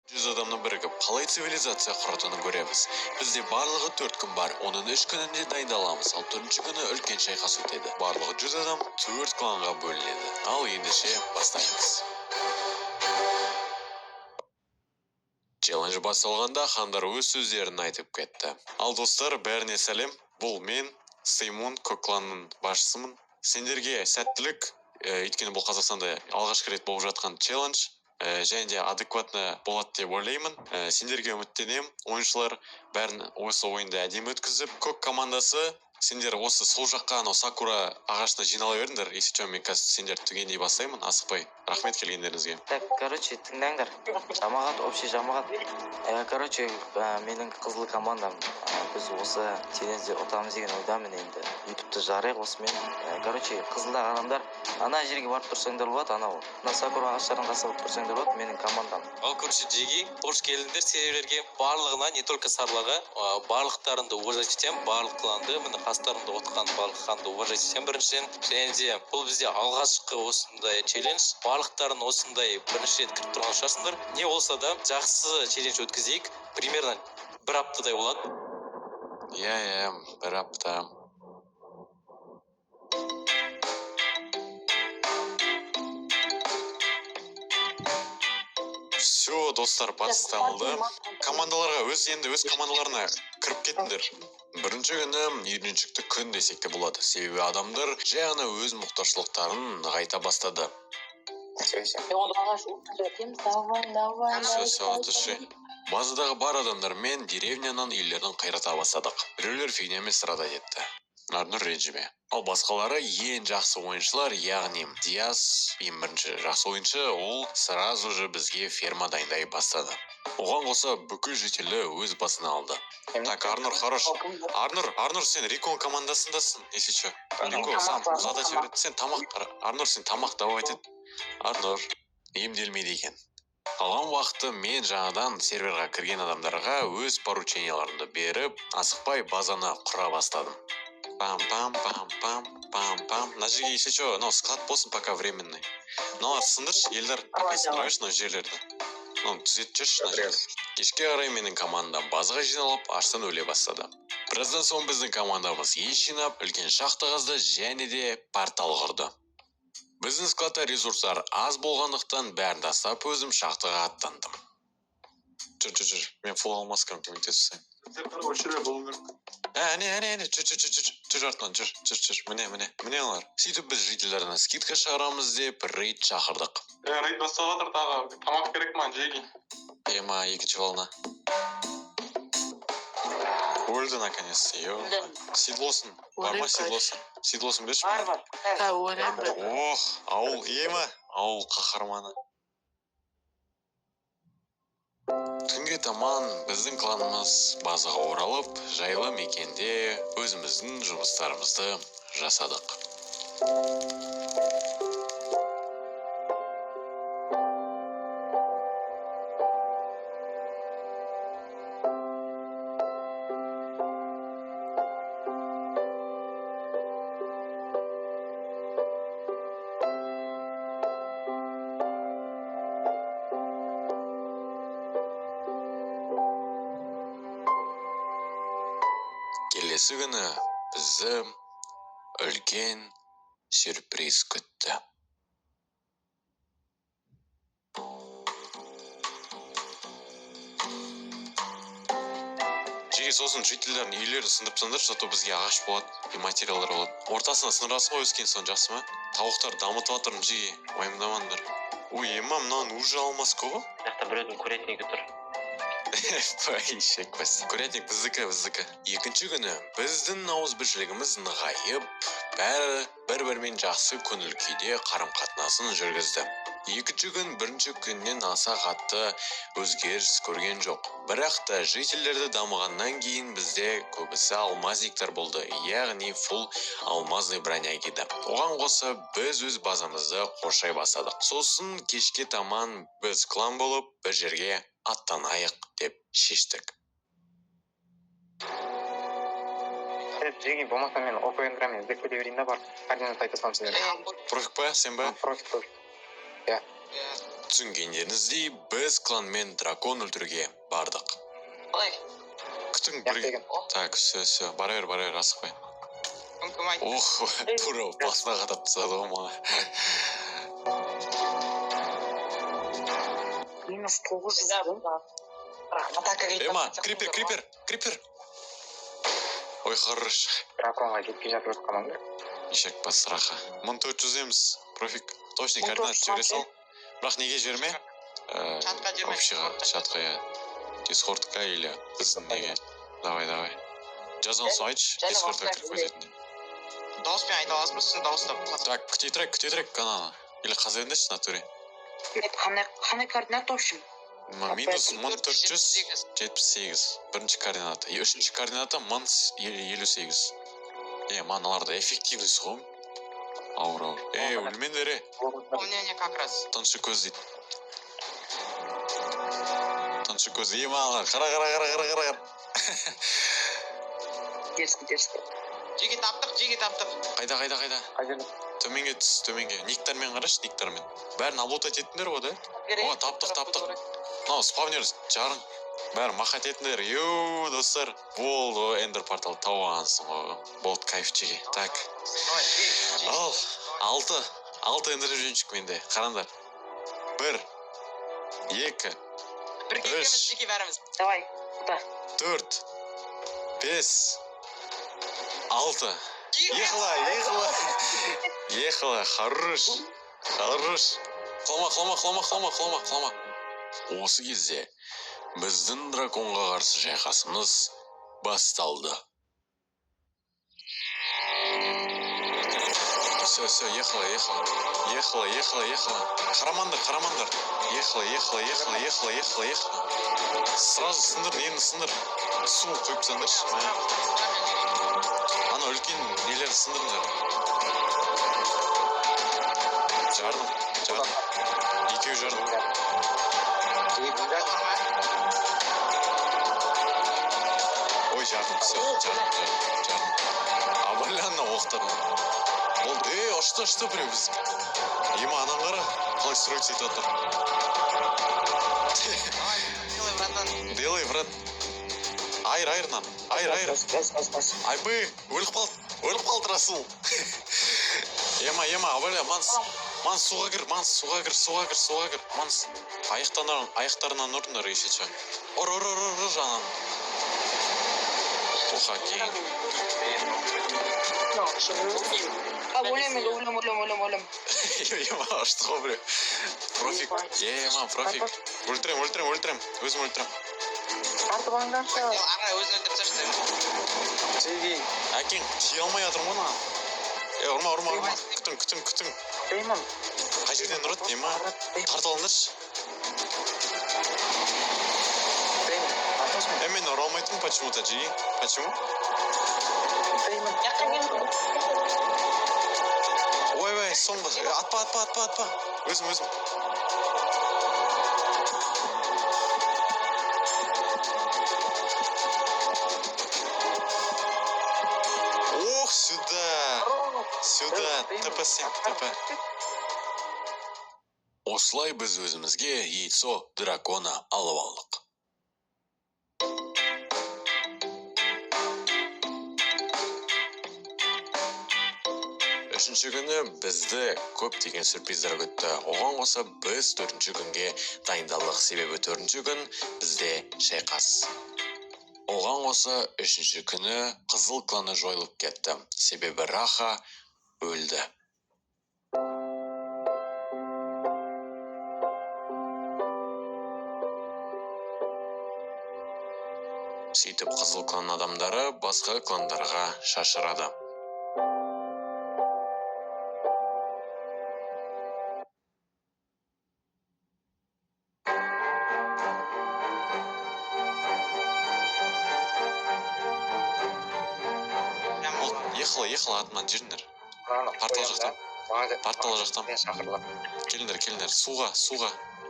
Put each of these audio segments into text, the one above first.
100 адамның бірігіп, қалай цивилизация құратынын көреміз. Бізде барлығы 4 күн бар, оның 3 күнінде дайындаламыз, ал 4-ші күні үлкен шайқас өтеді. Барлығы 100 адам 4 кланға бөлінеді. Ал ендеше бастаймыз. Челлендж басталғанда хандар өз сөздерін айтып кетті. Ал достар, бәріне сәлем. Бұл мен, Сеймун, Көкланның басшысымын. Сендерге сәттілік, өйткені бұл Қазақстанда алғашқы рет болып жатқан челлендж. Және де адекватны болады деп ойлаймын. Сендерге үміттенемін. Ойыншылар бәрін осы ойынды әдемі өткізіп, көк командасы сендер осы сол жаққа сакура ағашына жинала беріңдер. Если что, мен қазір сендер түгендей бастаймын, асықпай. Рахмет келгендеріңізге. Так, тыңдаңдар. Жамағат, общий жамағат. Менің қызыл командам. Біз осы челленджде ұтамыз деген ойдамын енді. ютубты жарайық осымен. Қызылдар адамдар, ана жерге барып тұрсаңдар болады, анау. Мына сакура ағаштарын қасап тұрсаңдар болады, менің командам. Ал Джиги, қош келдіңдер серверлерге. Барлығына, не только сарларға, барлықтарыңды уважать етем, барлық кланды, міне қастарында отқан барлық ханды уважать етем біріншіден. Және де бұл бізде алғашқы осындай челлендж. Барлықтарын осындай бірінші рет кіріп тұрған шығарсыңдар. Не болса да жақсы челлендж өткізейік. Примерно бір аптадай болады. Иә, бір апта. Все, достар, басталды. Командаларға енді өз командаларына кіріп кетіңдер. Бірінші күні үйреншікті күн десек те болады. Себебі адамдар жай ғана өз мұқтажлықтарын нығайта бастады. Базадағы бар адамдармен деревнянан үйлерін қайрата бастадық. Біреулер фигнямен страдать етті. Арнұр ренжіме. Ал басқалары ең жақсы ойыншылар, яғни Диас, ең бірінші жақсы ойыншы, ол сразу же бізге ферма дайындай бастады. Оған қоса бүкіл жителі өз басына алды. Так, Арнұр, хорош. Арнұр, сен Рикон командасындасың, если что. Рикон, задать береді. Сен тамақ, Арнұр, сен тамақ давай айтады. Арнұр, емделмейді екен. Қалған уақытты мен жаңадан серверға кірген адамдарға өз порученияларымды беріп, асықпай базаны құра бастадым. Пам-пам-пам-пам-пам-пам. На жерге, если что, склад болсын, пока временный. Сындыршы, елдер, пока сындырайшы жерлерді. Түзет жүрші на жерді. Кешке қарай менің командам базаға жиналып, аштан өле бастады. Біраздан соң біздің командамыз еш жинап, үлкен шахта қазды және де портал құрды. Біздің складта ресурстар аз болғандықтан бәрін тастап өзім шахтаға аттандым. Жүр, мен фул алмаскам көмектесіп сайын. Жүр артынан, жүр, міне олар. Сөйтіп біз жителеріне скидка шығарамыз деп рейд шақырдық. Рейд басталатыр тағы, тамақ керек ма, Джеги? Екінші волна. Өлді наконец-то, Седлосын, бар ма седлосын? Седлосын берші ма? Бар. Ох, ауыл, ауыл қаһарманы. Түнге таман біздің кланымыз базаға оралып, жайлы мекенде өзіміздің жұмыстарымызды жасадық. Келесі күні бізді үлкен сюрприз күтті. Жеге сосын жителердің үйлерін сындырып сындырып, зато бізге ағаш болады, материалдар болады. Ортасына сындырасың ғой өскен сон жақсы ма? Тауықтар дамытып жатырмын, жеге, уайымдамаңдар. Мынаны уже алмас көбі? Жақта біреудің курятнигі тұр. Курятник біздікі. Екінші күні біздің ауызбіршілігіміз нығайып, бәрі бір-бірімен жақсы көңіл күйде қарым-қатынасын жүргізді. Екінші күн бірінші күннен аса қатты өзгеріс көрген жоқ. Бірақ та жителерді дамығаннан кейін бізде көбісі алмазниктар болды, яғни фул алмазный броня киді. Оған қоса біз өз базамызды қоршай бастадық. Сосын кешке таман біз клан болып бір жерге аттанайық деп шештік. Джеги, болмаса мен ОПН-грамен іздеп көте берейін да бар. Координат айта салам сендерге. Профик па, сен ба? Профик. Түсінгендеріңіздей, біз кланмен дракон өлтіруге бардық. Ой, Күтің Як бір... деген? Так, все, бара бер, асықпай. кім айтты? Ох, тура басына қадап тастады ғой маған. Минус 900. Атака келіп Ема, жатса, крипер. Ой, хорош. Драконға жетпей жатып жатқаныңдар. Ишек бас сыраха. 1400 емес, профик. Точный 1400 координат жібере сал. Бірақ неге жіберме? Чатқа жіберме. Общийға, чатқа, я. Дискордқа или біздің неге. Давай. Жазған соң айтшы, Және дискордқа уақытта кіріп кететін. дауыспен айта аласың, дауыстап. Так, күте тұрайық каналы. Или қаза ендеші натуре. Қандай координат общем? Минус 1478. Бірінші координата. Үшінші координата минус 58. Маналарда эффективность ғой. Ауыр. Өлмендері. Не, как раз. Тыншы көз дейді. Тыншы көз. Маналар. Қара. Дерскі. Жеге таптық. Қайда? Төменге түс, төменге. Никтармен қараш, никтармен. Бәрін аблотать еттіңдер ғой, да? О, таптық. Мынау спавнер жарың. Бәрі махат еттіңдер. Йоу, достар. Болды, эндер портал тауғансың ғой. Болды, кайф жеге. Так. Ал, 6 эндер жөншік менде. Қарандар. 1, 2, 3, Давай. 4, 5, 6. Ехала, хорош. Қылма. Осы кезде біздің драконға қарсы шайқасымыз басталды. Все, ехала. Қарамандар. Ехала. Сразу сындыр. Су құйып сындыршы. Ана үлкен нелер сындырыңдар. Жардым. Екеу жардым. Ой, жардым. Абайланна оқтырым. Болды. Ашты біреу біз. Ема анан қара. Қалай строить етіп отыр. Делай, брат. Айр. Айбы, өліп қалды Расул. Ема, абайла, манс суға кір. Манс. Аяқтарынан ұрдыңдар ешетші. Ор, жанан. Оха, кейін. Өлем. Ема, ашты ғой біреу. Профик. Профик. Өлтірем. Өзім өлтірем. Артып алыңдаршы. Ара өзін өлтіріп тасташы. Әкең, тие алмай жатырмын ғой маған. Ұрма. Күтім. Деймін. Қай жерден ұрады, ема? Тарта алыңдаршы. Мен ұра алмайтын, почему-то, жиги? Почему? Ой, соңғы. Атпа. Өзім. Ох, сюда. ТП. Осылай біз өзімізге яйцо дракона алып алдық. Үшінші күні бізді көптеген сюрприздер күтті. Оған қоса біз 4-ші күнге дайындалдық. Себебі 4-ші күн бізде шайқас. Оған қоса 3-ші күні қызыл кланы жойылып кетті. Себебі Раха өлді. Сөйтіп қызыл клан адамдары басқа кландарға шашырады. Ехала атынан жүріңдер. Портал жақтан. Келіңдер. Суға.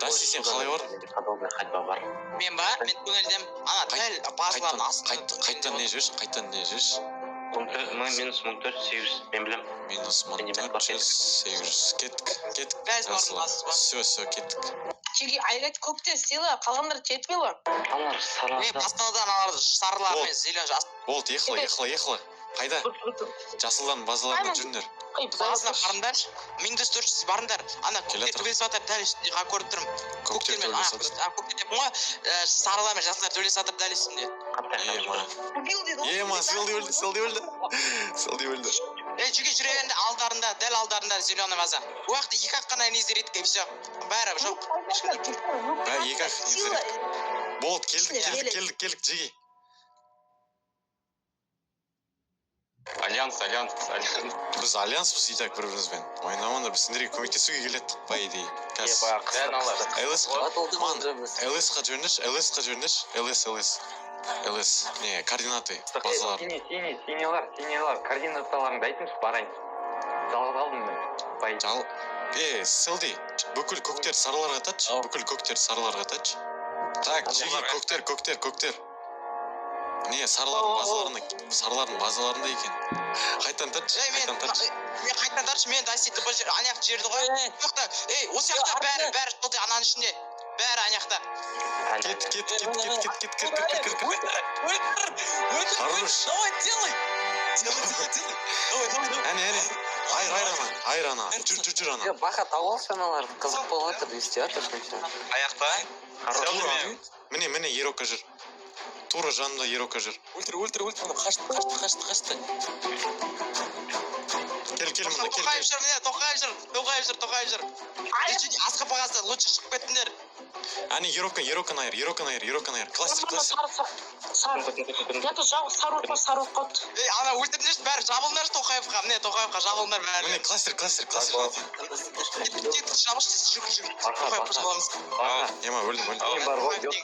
Даси, сен қалай бардың? Мен көңілдем. Ана тәл базыларын астын. Қайттан не жүрш? минус 1400 мен білем. Минус 1400 кеттік. Бәрі бардым, Все, кеттік. Чеги айғай көкте сыйла, қалғандары кетпей ла. Аналар саралады. Бастаудан аларды сарылар Ол. мен зелен жас. Болды, ехала. Қайда? Жасылдан базаларына жүріңдер. Базына барыңдаршы. 1400 барыңдар. Ана Келе көкте тұр. төлесіп жатыр дәл үстінде көріп тұрмын. Көктер Көктермен, төлесіп жатыр. көкте деп ғой, сарылар мен жасылар төлесіп жатыр дәл үстінде. Ема, сылды өлді. Жүге жүре берінде алдарында, дәл алдарында зеленый база. Бұл уақытта екі ақ қана не зереттік, и все. Бәрі жоқ. Болды, келдік, жеги. Альянс. Біз альянспыз итак бір-бірімізбен. Ойнамаңдар, біз сендерге көмектесуге келеді, по идее. ЛС-қа жүріңдерші, ЛС. Не, координаты, базалар. Синялар, координаталарыңды айтыңызшы, барайын. Жалғыз алдым мен. Сылди, бүкіл көктер сарыларға татшы. Так, жеги, көктер. Не, сарылардың базаларында екен. Қайтан татшы. Мен қайтан таршы, мен дайсетті бұл жер, анаяқты жерді ғой. Осы жақта бәрі жолды ананың ішінде. Бәрі анаяқта. Кет. Хорош. Әне. Айр ана. Жүр ана. Бақа тауылшы аналар, қызық болып жатыр, естіп жатыр. Аяқта? Міне, Ерока жүр. Тура жанымда Ерока жүр. Өлтір, қашты. Кел мұнда, Тоқайып жүр. Асқа бағасы, лучше шығып кеттіңдер. Әне, Ероканы айыр. Кластер. Сары. Это жау сары қот. Ана өлтірдіңдерші, бәрі жабылыңдаршы Тоқаевқа. Міне, Тоқаевқа жабылыңдар бәрі. Міне, кластер. Кет, жабылшы, жүр. Тоқаевқа жабылыңыз. Ема, өлдім.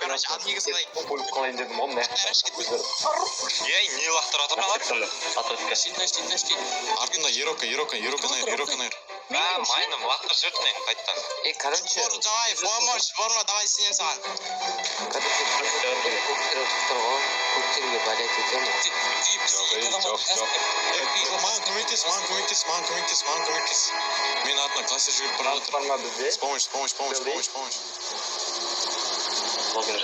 Короче, ал негізі Өліп қалайын дедім ғой, мә. Ей, не лақтыра тұрмалар? Артында Ероканы айыр. Майным, лақтыр жүртінен, қайттан. Короче, давай, форма, давай сенен саған. көктерге балет етемін. Маған көмектес. Мен артына кластер жүріп бара жатыр. С помощь.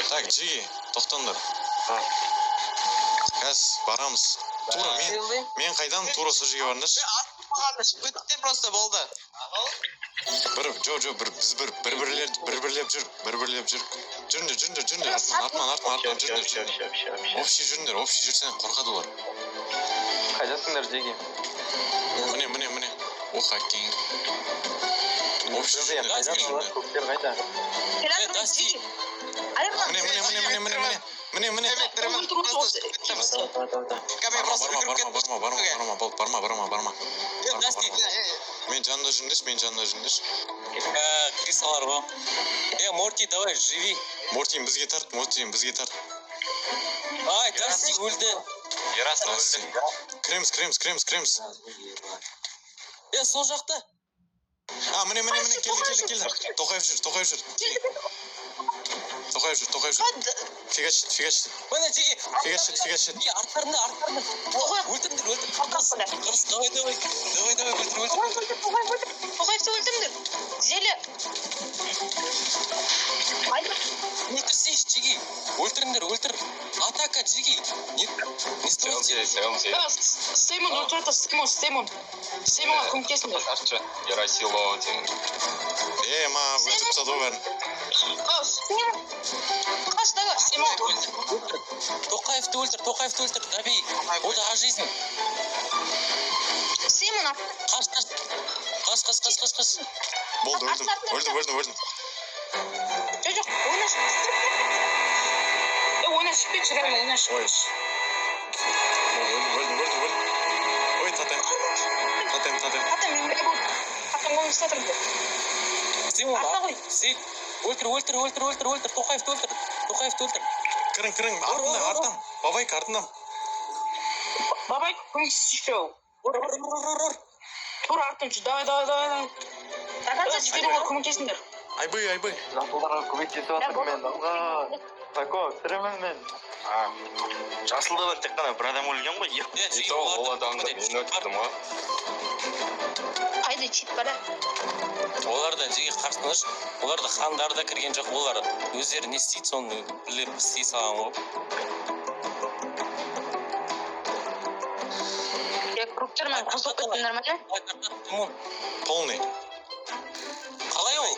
Так, жеги, тоқтаңдар. Қазір барамыз. Тура мен қайдан тура сол жерге барыңдаршы. Өтте просто болды. Біз бір-бірлеп жүр. Жүріңдер. Артынан жүріңдер. Общий жүрсене қорқады олар. Қайдасыңдар, жеги? Міне. Оқакең. Общий жүріңдер. Көктер қайда? Міне. Барма. Мен жанында жүріңдерші. Крисалар ба? Морти, давай, живи. Мортин бізге тарт. Ай, Дасти өлді. Ярасын өлді. Кремс. Сол жақта. Міне, келді. Тоқаев жүр. Фигачит. Міне, жеге. Фигачит. Арттарында. Өлтіріңдер. Давай, өлтір. Тоқаевты өлтіріңдер. Зеле. Өлтірсейші, жеге. Өлтір. Атака, жеге. Не стойте. Сеймон өлтірді, Сеймонға көмектесіңдер. Ярасило, Ма, өтіп саду бәрін. Қаштағы, Сеймон. Тоқаевты өлтір, Габи. Ода жизнь. Сеймон, Қаш. Болды, өлдім. жоқ, ойнаш кетші, ойнаш кетші. Өлдім. Ой, татем. Атам, мен бәрі болды. Атам ойын ұстатырды. Өлтір. Тоқаевты өлтір. Кірің, артынан. Бабайка, артынан. Бабай, көмектесіші. Тура артын жүр, давай. Зеленға көмектесіңдер. Айбый. Жасылдарға көмектесіп жатыр мен. Тако, тірімін мен. Жасылда бар тек қана бір адам өлген ғой. ол адамды мен өттім ғой. Қайда чит бар? Олардан жеге қарсыныш, оларда хандар да кірген жоқ, олар өздері не істейді, соны біліп істей салған ғой. Кругтермен қосылып кеттіңдер ме? Полный. Қалай ол?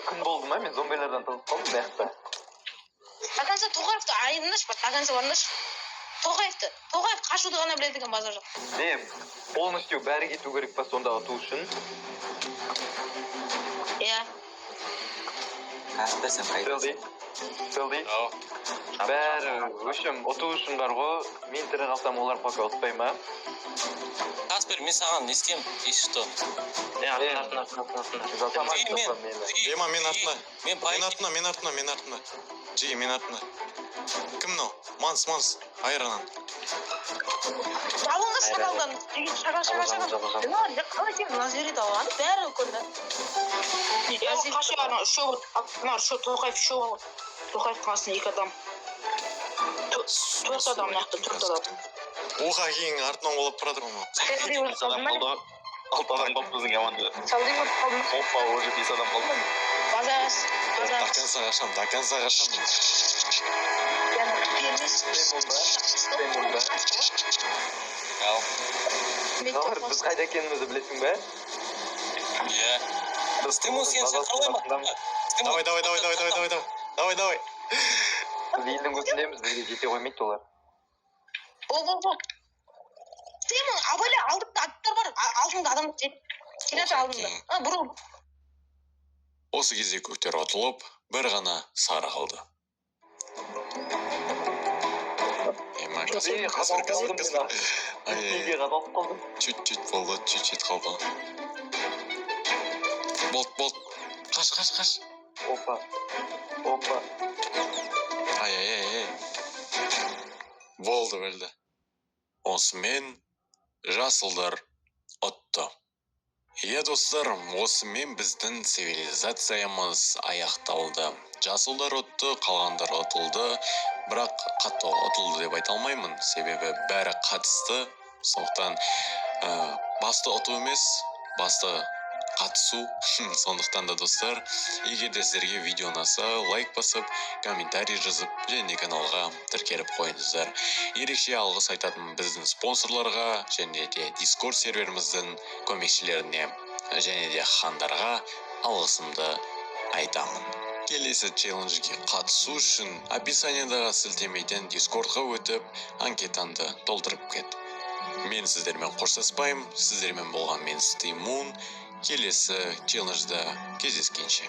Күн болды ма? Мен зомбилерден тығып қалдым бәқті. До конца Тоғаевты айырыңдаршы, до конца барыңдаршы. Тоғаев қашуды ғана біледі екен базар жоқ. Полностью бәрі кету керек па сонда ұту үшін? Иә. Каспер, сен қайдасың? Сөлдей. Бәрі өшім ұту үшін бар ғой. Мен тірі қалсам олар пока ұтпай ма? Каспер, мен саған не істеймін? Еш что? Ема, мен артына. Мен артына. Жеге, мен артына. Кім мынау? Манс, айырынан. Жабылыңдар шагалдан. Шагал. Қалай сен Назирді алған? Бәрі көрді. Қашы ана үшеу Тоқаев үшеу. Тоқаевтың астында 2 адам. 4 адам нақты 4 адам. Оға кейін артынан қолап тұрады ғой. 6 адам қалды біздің командада. Салдың өрт қалдың. Опа, уже 5 адам қалды. Базағас. До конца қашам. Біз қайда екенімізді білесің бе? Иә. Стимул сен қалай ма? Давай. Біз елдің көзіндеміз, бізге жете қоймайды олар. Стимул, абайла алдыңда аттар бар. Алдыңда адам сен алдыңда. Бұрыл. Осы кезде көктер отылып, бір ғана сары қалды. Каспер. Чуть-чуть қалды. Болт. Қаш. Опа. Ай. Болды. Осымен жасылдар ұтты. Иә достар, осымен біздің цивилизациямыз аяқталды. Жасылдар ұтты, қалғандар ұтылды. Бірақ қатты ұтылды деп айта алмаймын, себебі бәрі қатысты. Сондықтан басты ұту емес, басты қатысу. Сондықтан да достар, егер де сіздерге видео ұнаса, лайк басып, комментарий жазып, және каналға тіркеліп қойыңыздар. Ерекше алғыс айтатын біздің спонсорларға, және де Discord серверіміздің көмекшілеріне, және де хандарға алғысымды айтамын. Келесі челленджге қатысу үшін описаниядағы сілтемеден Discordқа өтіп, анкетаңды толтырып кет. Мен сіздермен қоштаспаймын, сіздермен болған мен Стимун. Келесі челленджда кездескенше.